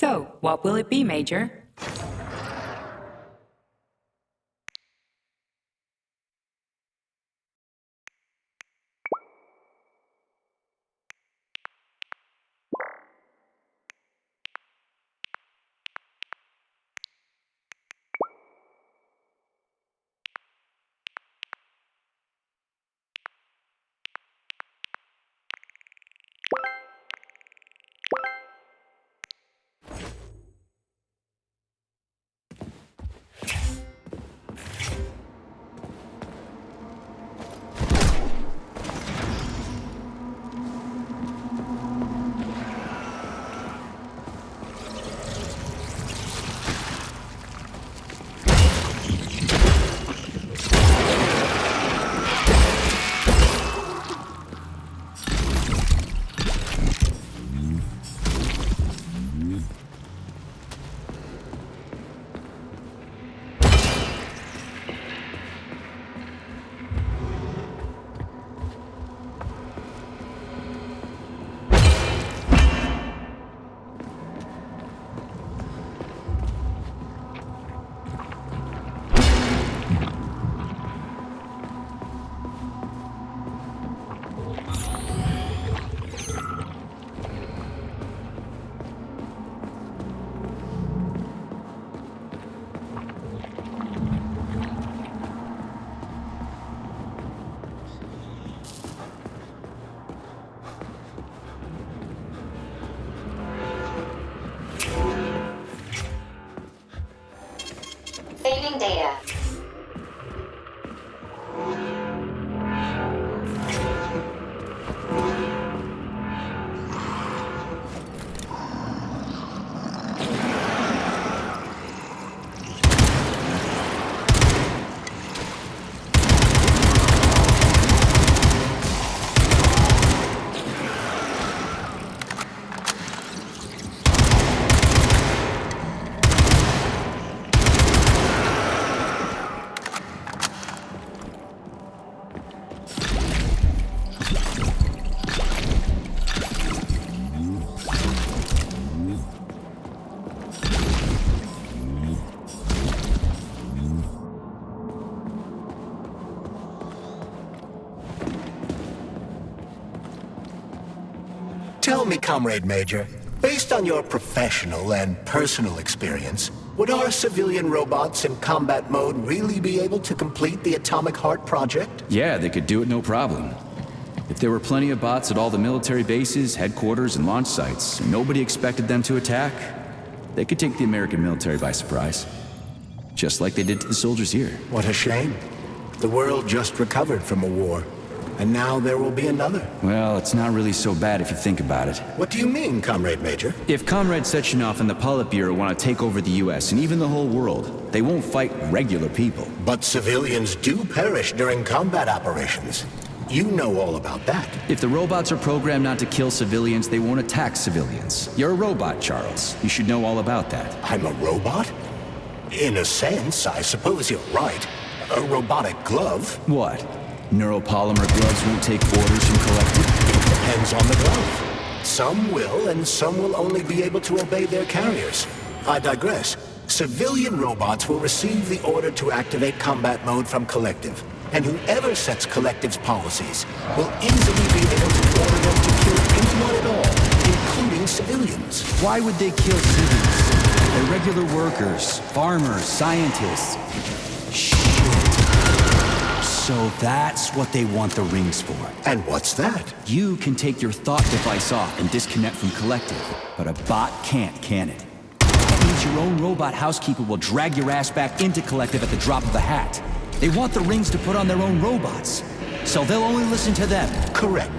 So, what will it be, Major? Saving data. Tell me, Comrade Major, based on your professional and personal experience, would our civilian robots in combat mode really be able to complete the Atomic Heart project? Yeah, they could do it no problem. If there were plenty of bots at all the military bases, headquarters, and launch sites, and nobody expected them to attack, they could take the American military by surprise. Just like they did to the soldiers here. What a shame. The world just recovered from a war, and now there will be another. Well, it's not really so bad if you think about it. What do you mean, Comrade Major? If Comrade Sechenov and the Politburo want to take over the US and even the whole world, they won't fight regular people. But civilians do perish during combat operations. You know all about that. If the robots are programmed not to kill civilians, they won't attack civilians. You're a robot, Charles. You should know all about that. I'm a robot? In a sense, I suppose you're right. A robotic glove. What? Neuropolymer gloves won't take orders from Collective? It depends on the glove. Some will, and some will only be able to obey their carriers. I digress. Civilian robots will receive the order to activate combat mode from Collective. And whoever sets Collective's policies will easily be able to order them to kill anyone at all, including civilians. Why would they kill civilians? They're regular workers, farmers, scientists. Shit. So that's what they want the rings for. And what's that? You can take your thought device off and disconnect from Collective, but a bot can't, can it? That means your own robot housekeeper will drag your ass back into Collective at the drop of a hat. They want the rings to put on their own robots, so they'll only listen to them. Correct.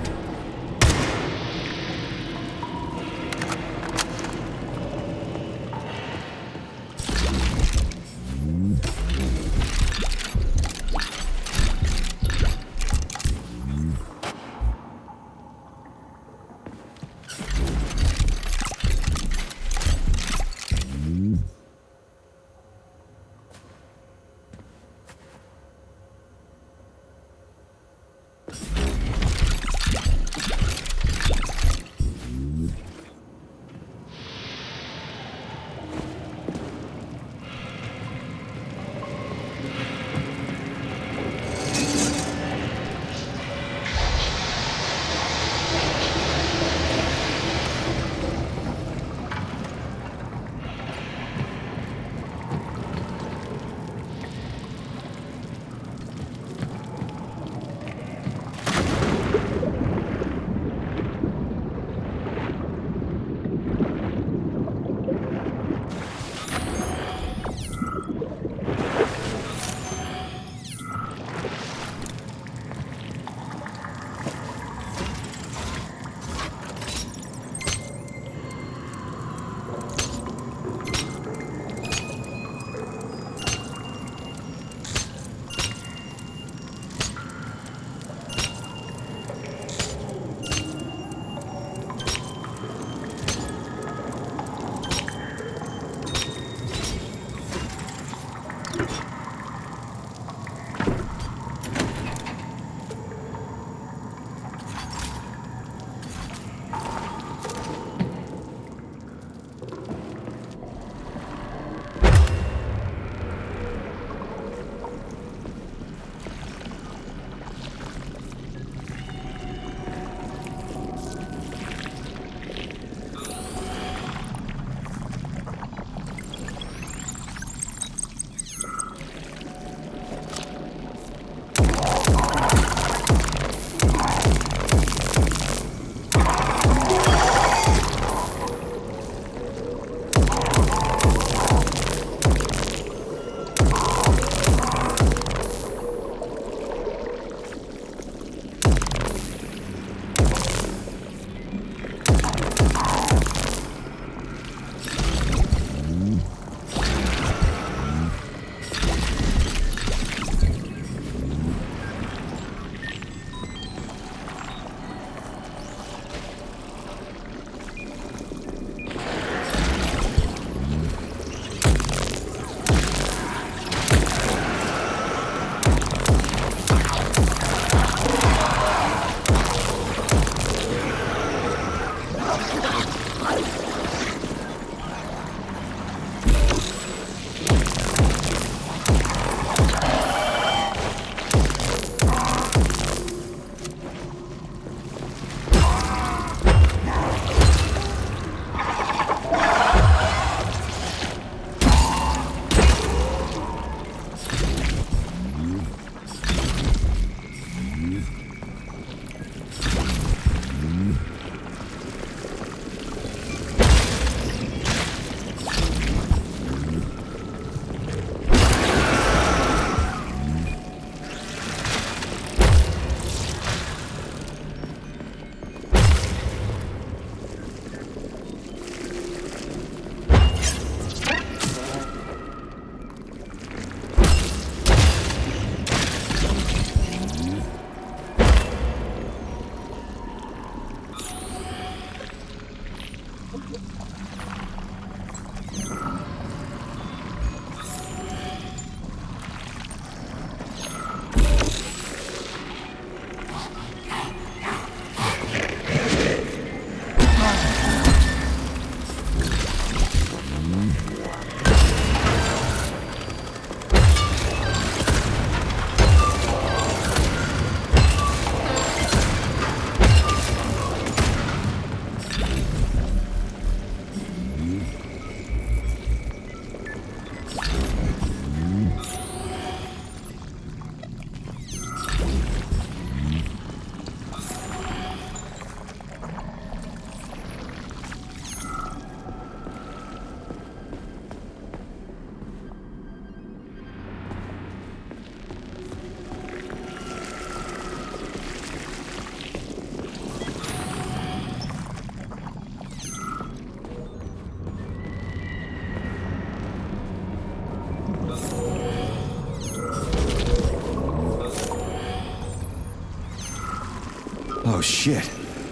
Oh shit.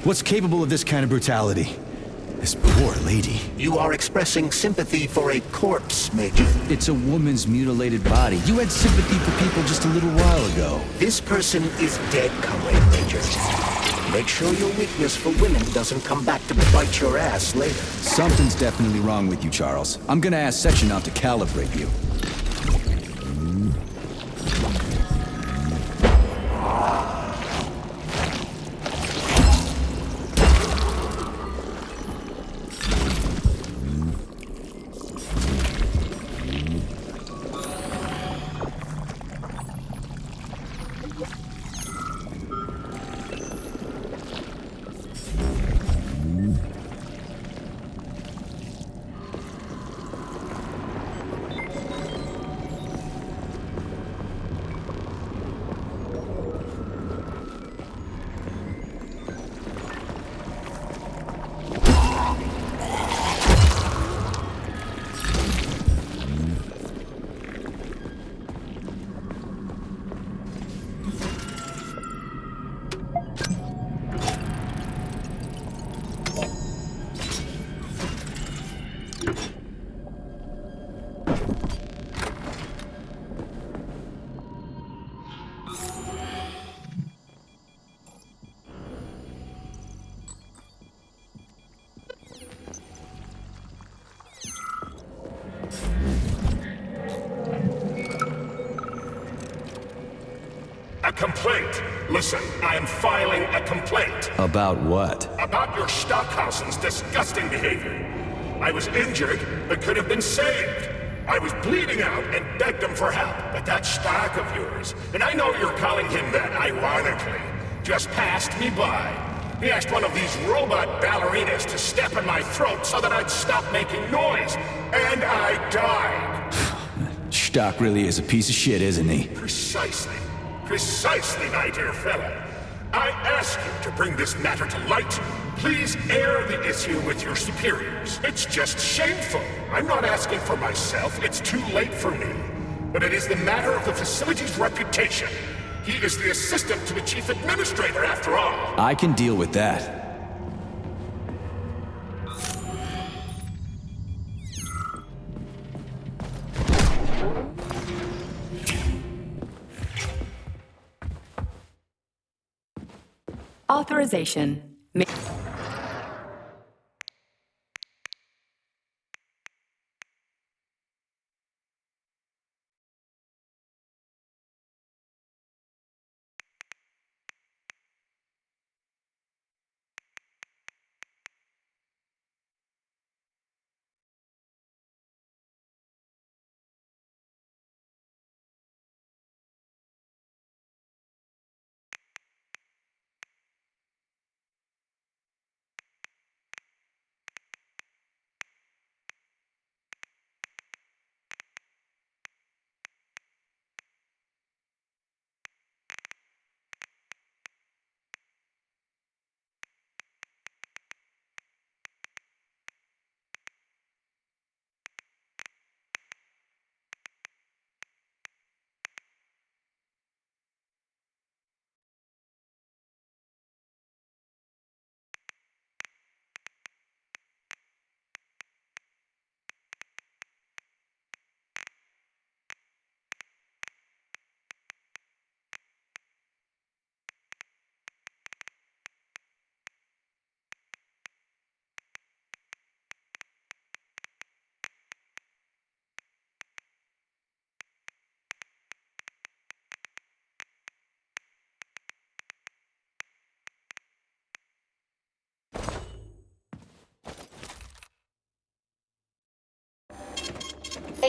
What's capable of this kind of brutality? This poor lady. You are expressing sympathy for a corpse, Major. It's a woman's mutilated body. You had sympathy for people just a little while ago. This person is dead, Comrade Major. Make sure your weakness for women doesn't come back to bite your ass later. Something's definitely wrong with you, Charles. I'm gonna ask Section out to calibrate you. A complaint. Listen, I am filing a complaint. About what? About your Stockhausen's disgusting behavior. I was injured, but could have been saved. I was bleeding out and begged him for help, but that Stock of yours, and I know you're calling him that ironically, just passed me by. He asked one of these robot ballerinas to step in my throat so that I'd stop making noise, and I died. Stock really is a piece of shit, isn't he? Precisely. Precisely, my dear fellow. I ask you to bring this matter to light. Please air the issue with your superiors. It's just shameful. I'm not asking for myself. It's too late for me. But it is the matter of the facility's reputation. He is the assistant to the chief administrator, after all. I can deal with that. Authorization.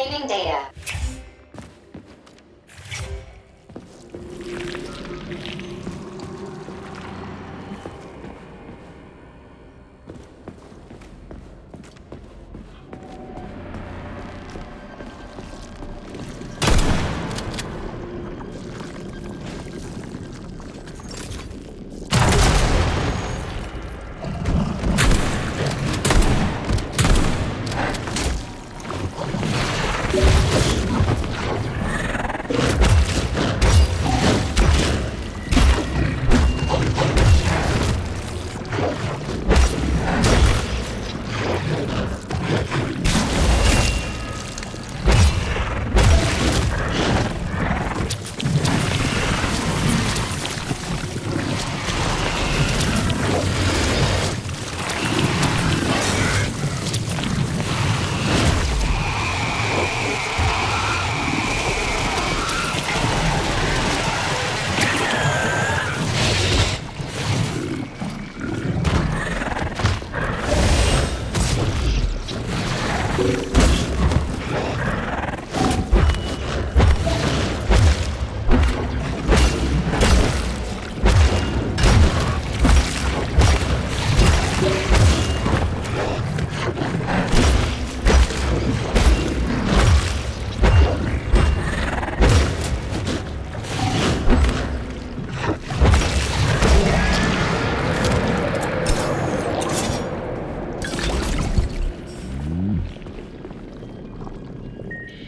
Saving data.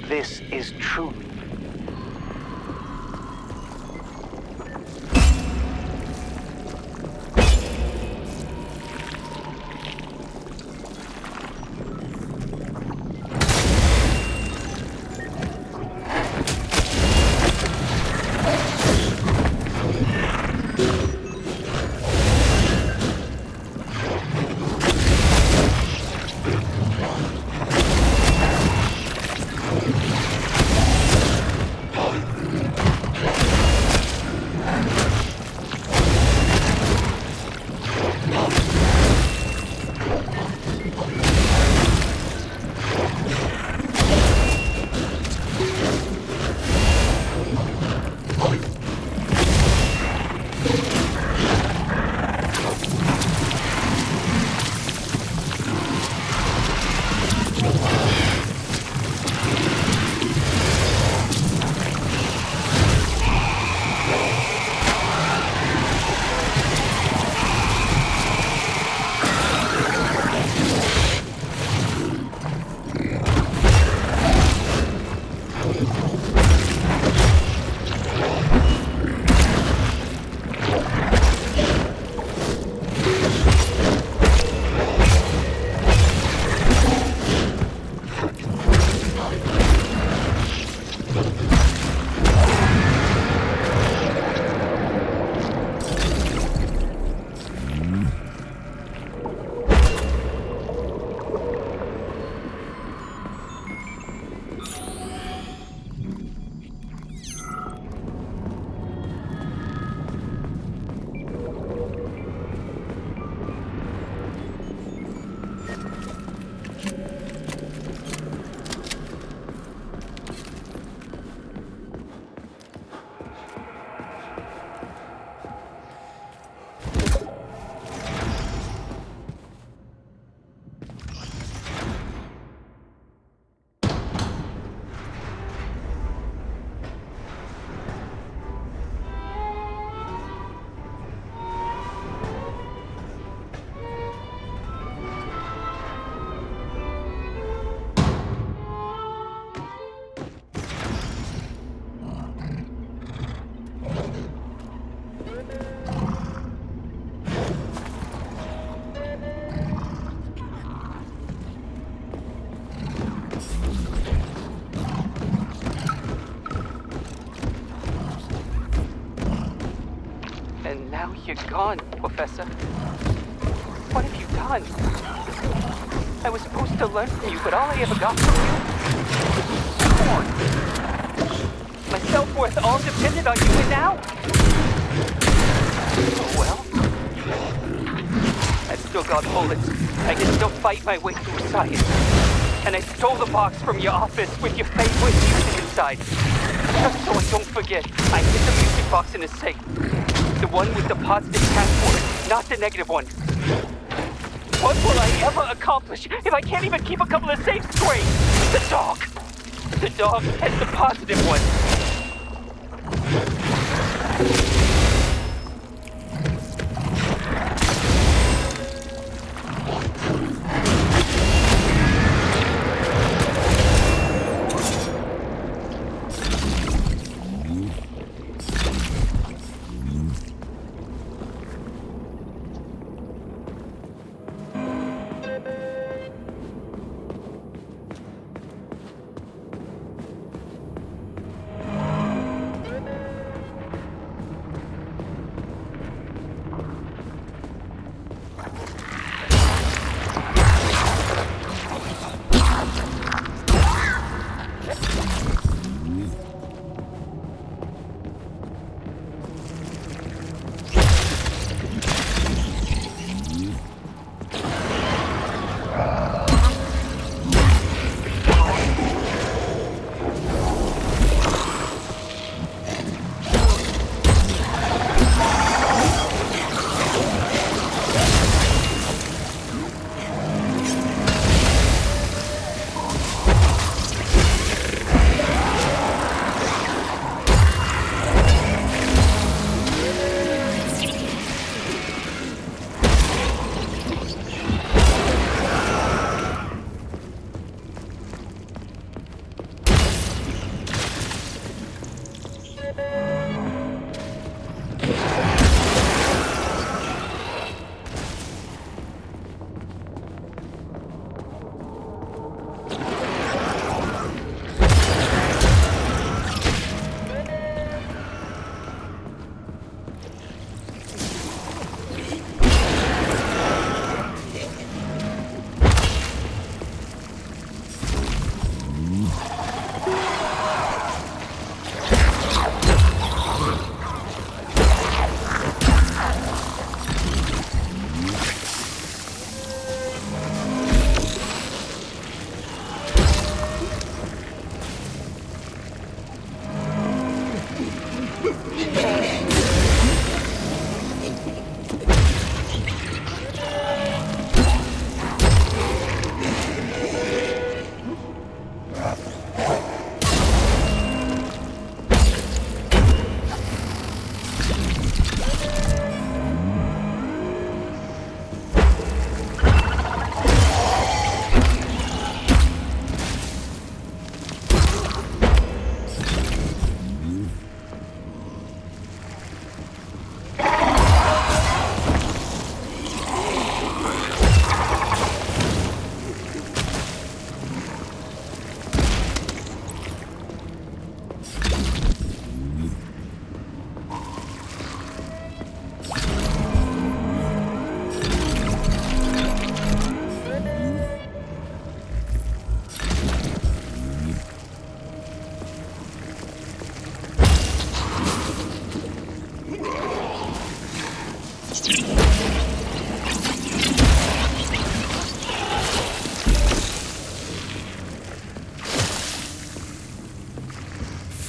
This is truly And now you're gone, Professor. What have you done? I was supposed to learn from you, but all I ever got from you was scorn. My self-worth all depended on you, and now? Oh well. I've still got bullets. I can still fight my way through science. And I stole the box from your office with your favorite music inside. Just so I don't forget, I hid the music box in the safe. The one with the positive password, not the negative one. What will I ever accomplish if I can't even keep a couple of safes straight? The dog! The dog has the positive one.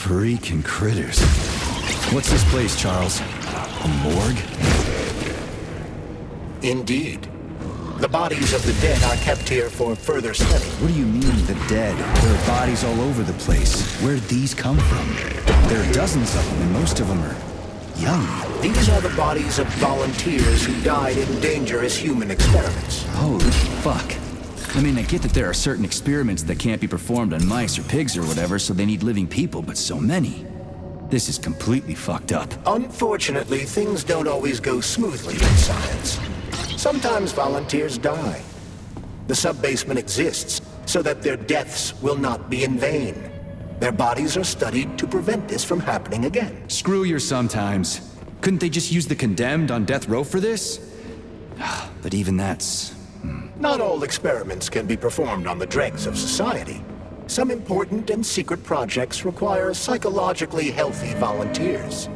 Freaking critters. What's this place, Charles? A morgue? Indeed. The bodies of the dead are kept here for further study. What do you mean, the dead? There are bodies all over the place. Where'd these come from? There are dozens of them, and most of them are young. These are the bodies of volunteers who died in dangerous human experiments. Holy fuck. I mean, I get that there are certain experiments that can't be performed on mice or pigs or whatever, so they need living people, but so many. This is completely fucked up. Unfortunately, things don't always go smoothly in science. Sometimes volunteers die. The sub-basement exists so that their deaths will not be in vain. Their bodies are studied to prevent this from happening again. Screw your sometimes. Couldn't they just use the condemned on death row for this? But even that's... Not all experiments can be performed on the dregs of society. Some important and secret projects require psychologically healthy volunteers.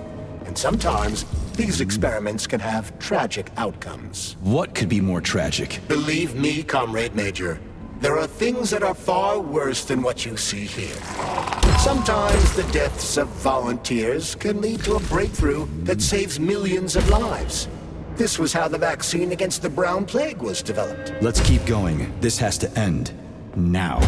And sometimes, these experiments can have tragic outcomes. What could be more tragic? Believe me, Comrade Major, There are things that are far worse than what you see here. Sometimes the deaths of volunteers can lead to a breakthrough that saves millions of lives. This was how the vaccine against the brown plague was developed. Let's keep going. This has to end. Now.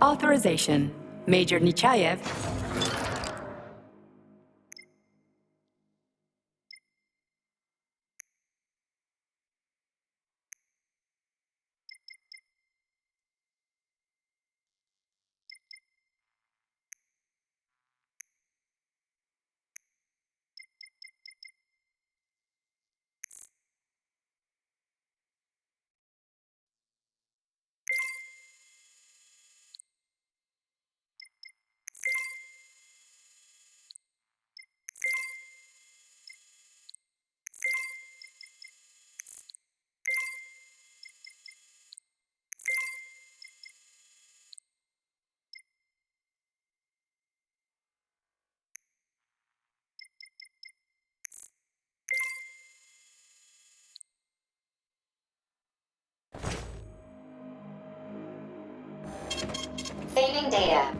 Authorization. Major Nechayev. Saving data.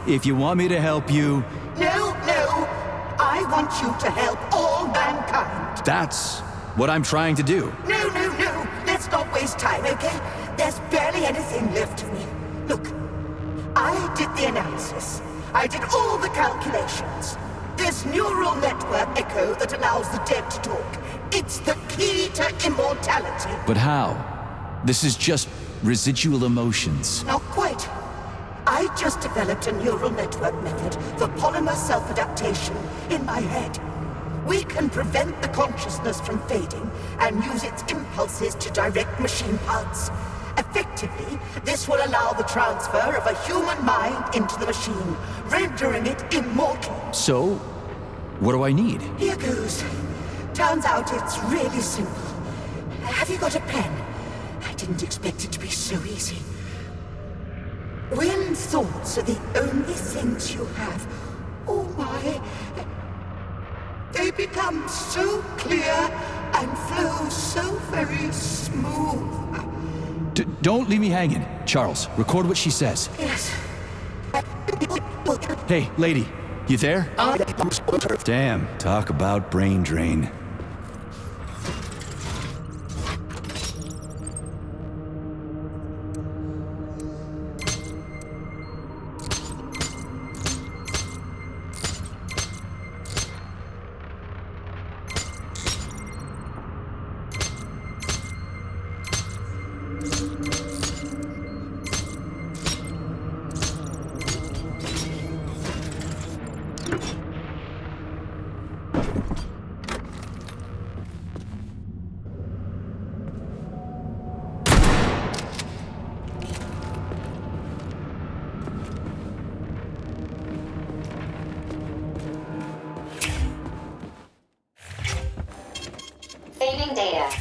if you want me to help you... No, no. I want you to help all mankind. That's what I'm trying to do. No, no, no. Let's not waste time, okay? There's barely anything left of me. Look, I did the analysis. I did all the calculations. This neural network echo that allows the dead to talk. It's the key to immortality. But how? This is just residual emotions. Not quite. I just developed a neural network method for polymer self-adaptation in my head. We can prevent the consciousness from fading and use its impulses to direct machine parts. Effectively, this will allow the transfer of a human mind into the machine, rendering it immortal. So, what do I need? Here goes. Turns out it's really simple. Have you got a pen? I didn't expect it to be so easy. When thoughts are the only things you have, oh my, they become so clear and flow so very smooth. Don't leave me hanging. Charles, record what she says. Yes. Hey, lady, you there? Damn, talk about brain drain. Saving data.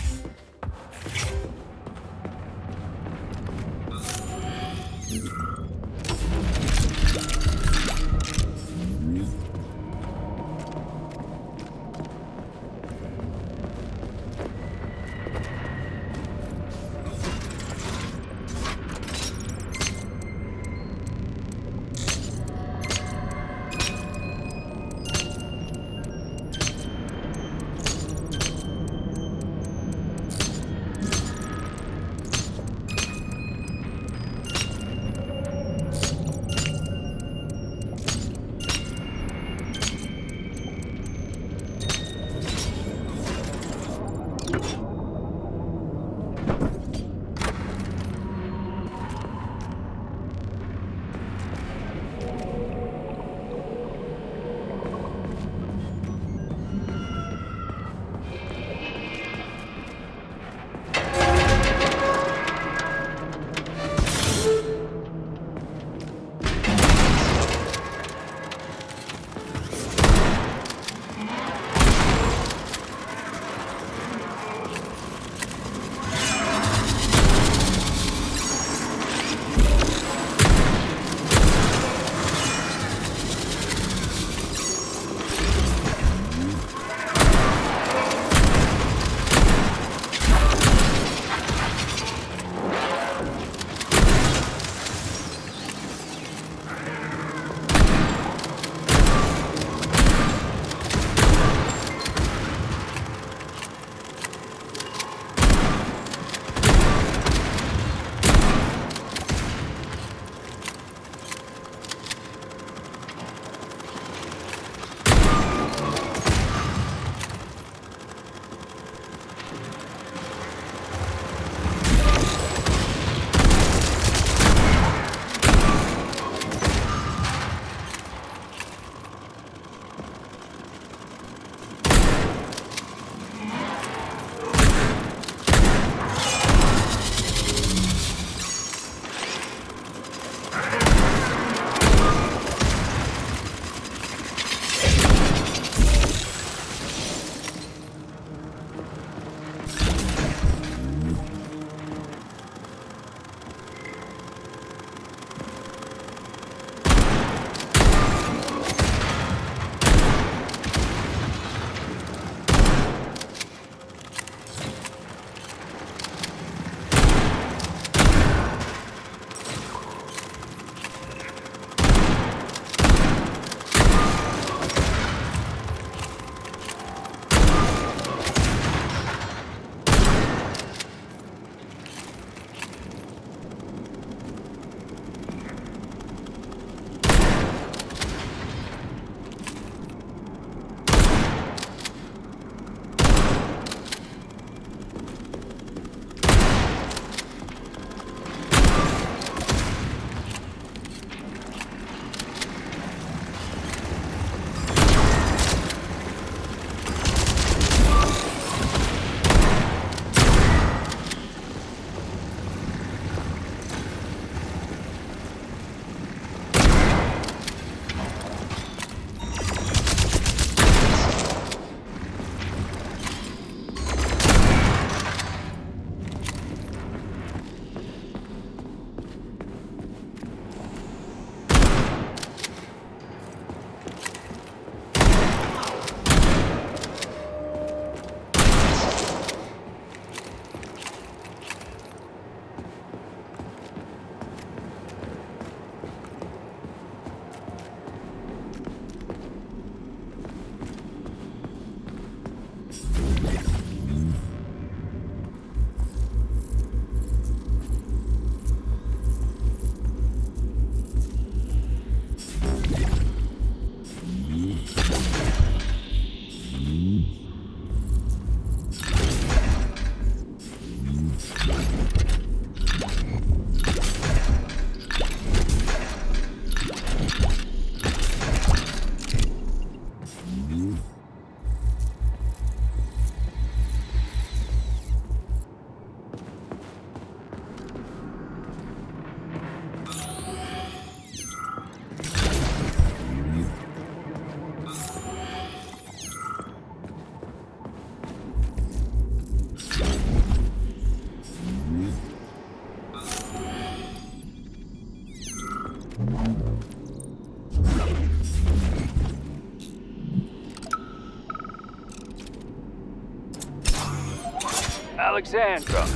Alexandra.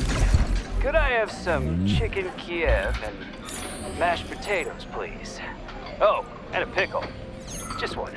Could I have some chicken Kiev and mashed potatoes, please? Oh, and a pickle. Just one.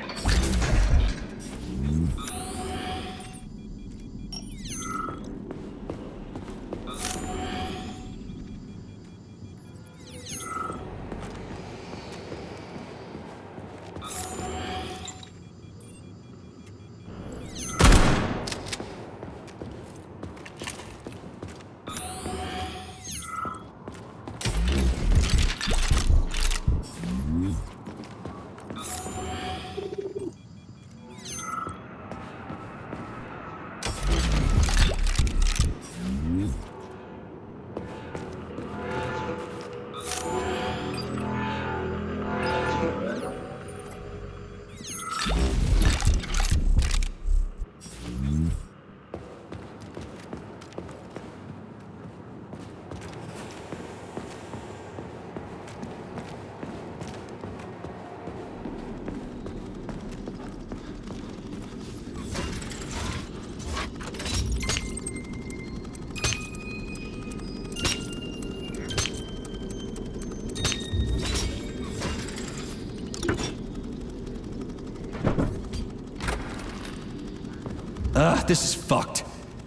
This is fucked.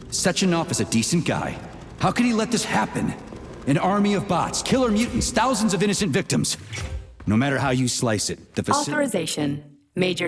Sechenov is a decent guy. How could he let this happen? An army of bots, killer mutants, thousands of innocent victims. No matter how you slice it, the facility... Authorization. Major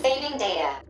Saving data.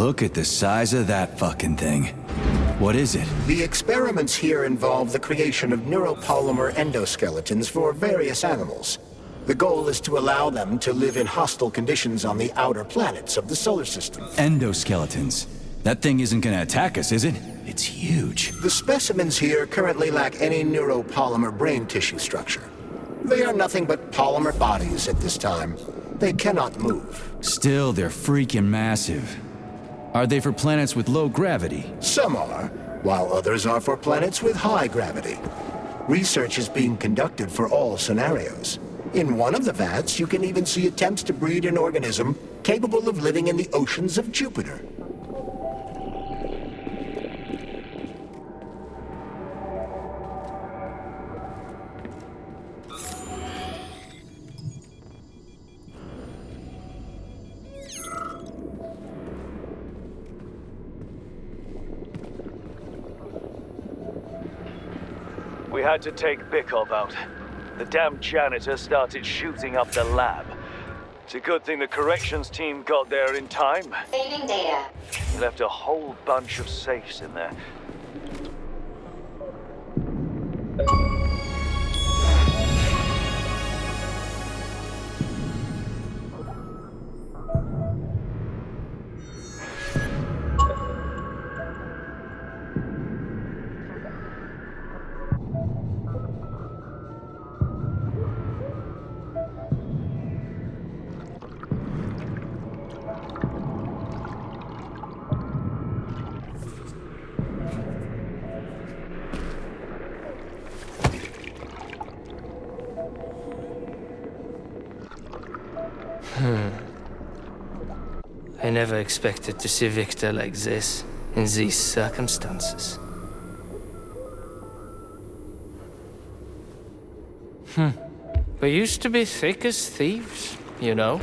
Look at the size of that fucking thing. What is it? The experiments here involve the creation of neuropolymer endoskeletons for various animals. The goal is to allow them to live in hostile conditions on the outer planets of the solar system. Endoskeletons. That thing isn't gonna attack us, is it? It's huge. The specimens here currently lack any neuropolymer brain tissue structure. They are nothing but polymer bodies at this time. They cannot move. Still, they're freaking massive. Are they for planets with low gravity? Some are, while others are for planets with high gravity. Research is being conducted for all scenarios. In one of the vats, you can even see attempts to breed an organism capable of living in the oceans of Jupiter. We had to take Bikov out. The damn janitor started shooting up the lab. It's a good thing the corrections team got there in time. Saving data. They left a whole bunch of safes in there. I never expected to see Victor like this, in these circumstances. We used to be thick as thieves, you know?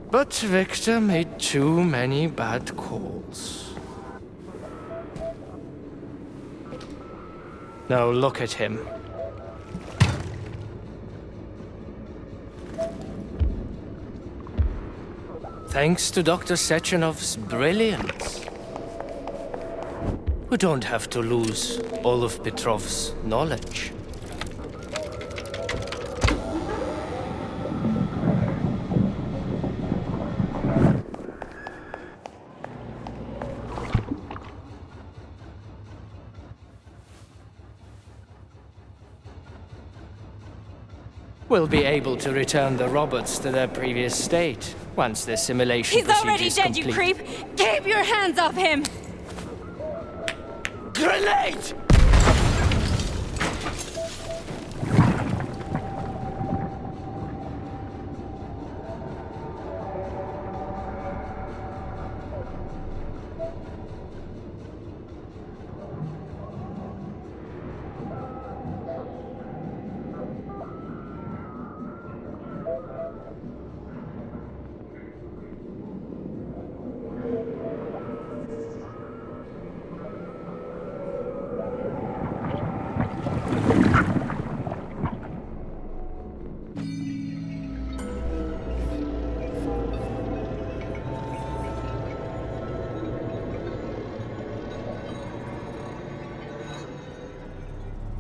But Victor made too many bad calls. Now look at him. Thanks to Dr. Sechenov's brilliance, we don't have to lose all of Petrov's knowledge. We'll be able to return the robots to their previous state once the simulation He's already procedure's dead, you complete. creep! Keep your hands off him! Grenade!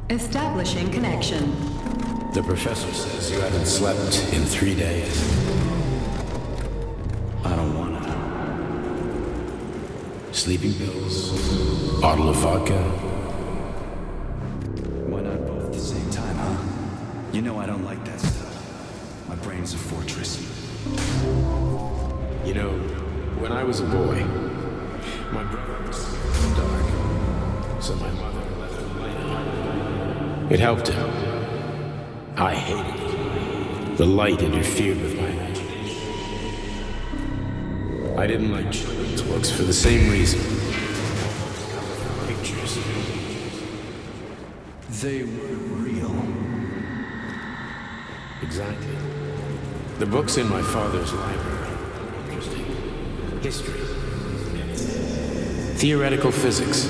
Establishing connection. The professor says you haven't slept in 3 days. I don't wanna. Sleeping pills, bottle of vodka. Why not both at the same time, huh? You know I don't like that stuff. My brain's a fortress. You know, when I was a boy, my brother was dark, so my mother left the light on. It helped him. I hated it. The light interfered with my imagination. I didn't like children's books for the same reason. Pictures. They were real. Exactly. The books in my father's library are interesting. History. Theoretical physics.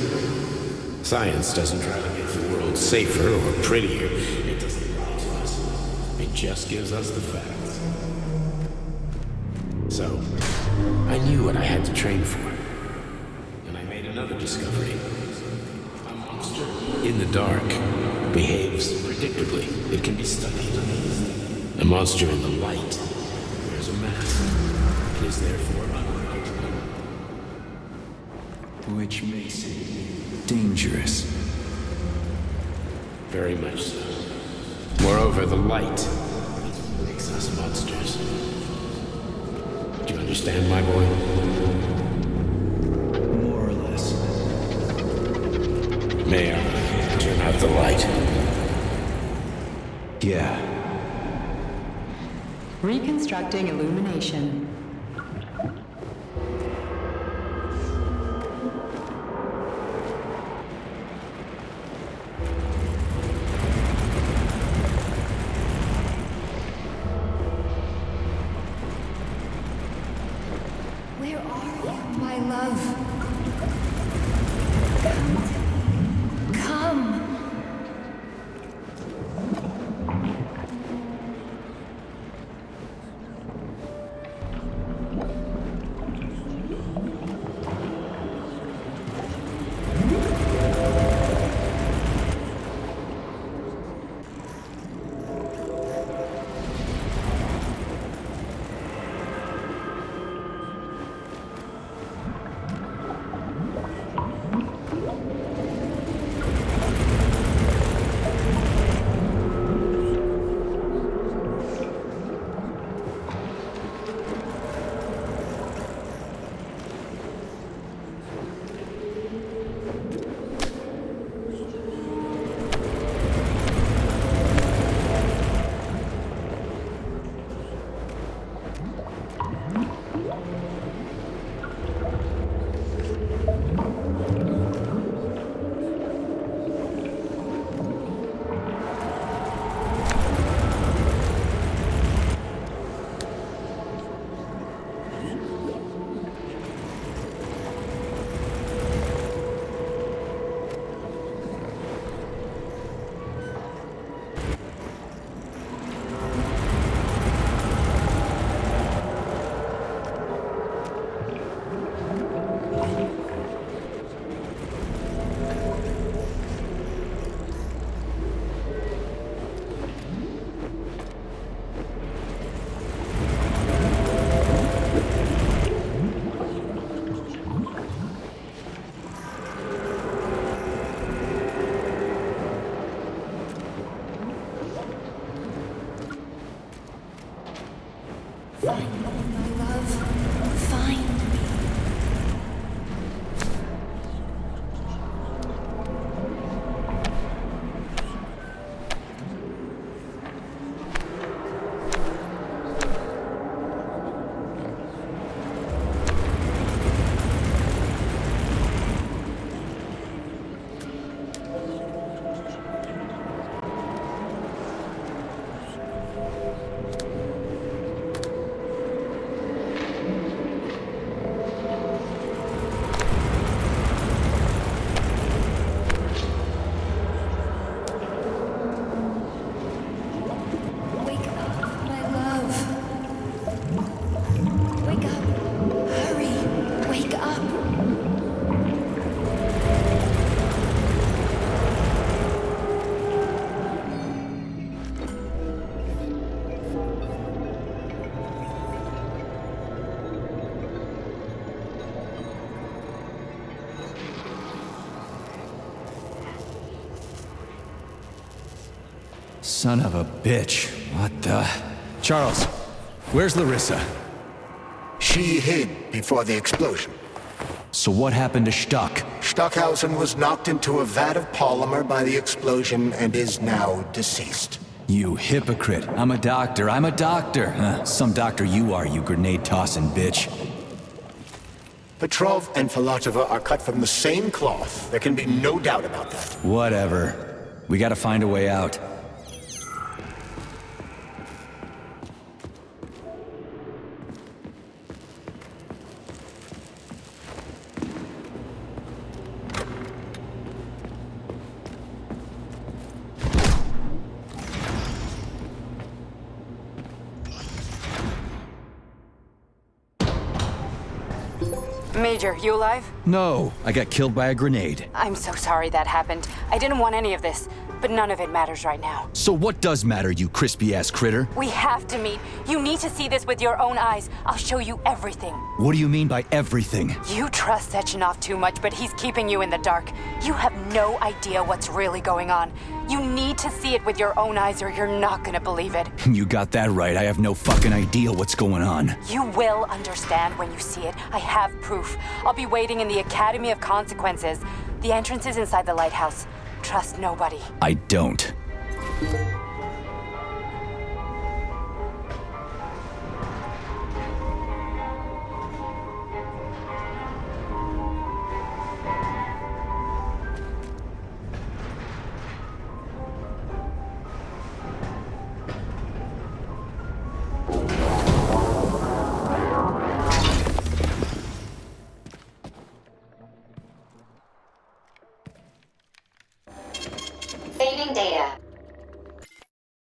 Science doesn't try to make the world safer or prettier. It doesn't lie to us. It just gives us the facts. So, I knew what I had to train for. And I made another discovery. A monster in the dark behaves predictably. It can be studied. A monster in the light wears a mask. It is therefore unreal. Which makes it dangerous. Very much so. Moreover, the light makes us monsters. Do you understand, my boy? More or less. May I turn out the light? Yeah. Reconstructing illumination. Where are you, my love? Come. Son of a bitch. What the... Charles, where's Larissa? She hid before the explosion. So what happened to Stuck? Stockhausen was knocked into a vat of polymer by the explosion and is now deceased. You hypocrite. I'm a doctor. Some doctor you are, you grenade-tossing bitch. Petrov and Filatova are cut from the same cloth. There can be no doubt about that. Whatever. We gotta find a way out. Major, you alive? No, I got killed by a grenade. I'm so sorry that happened. I didn't want any of this, but none of it matters right now. So what does matter, you crispy-ass critter? We have to meet. You need to see this with your own eyes. I'll show you everything. What do you mean by everything? You trust Sechenov too much, but he's keeping you in the dark. You have no idea what's really going on. You need to see it with your own eyes or you're not gonna believe it. You got that right. I have no fucking idea what's going on. You will understand when you see it. I have proof. I'll be waiting in the Academy of Consequences. The entrance is inside the lighthouse. Trust nobody. I don't.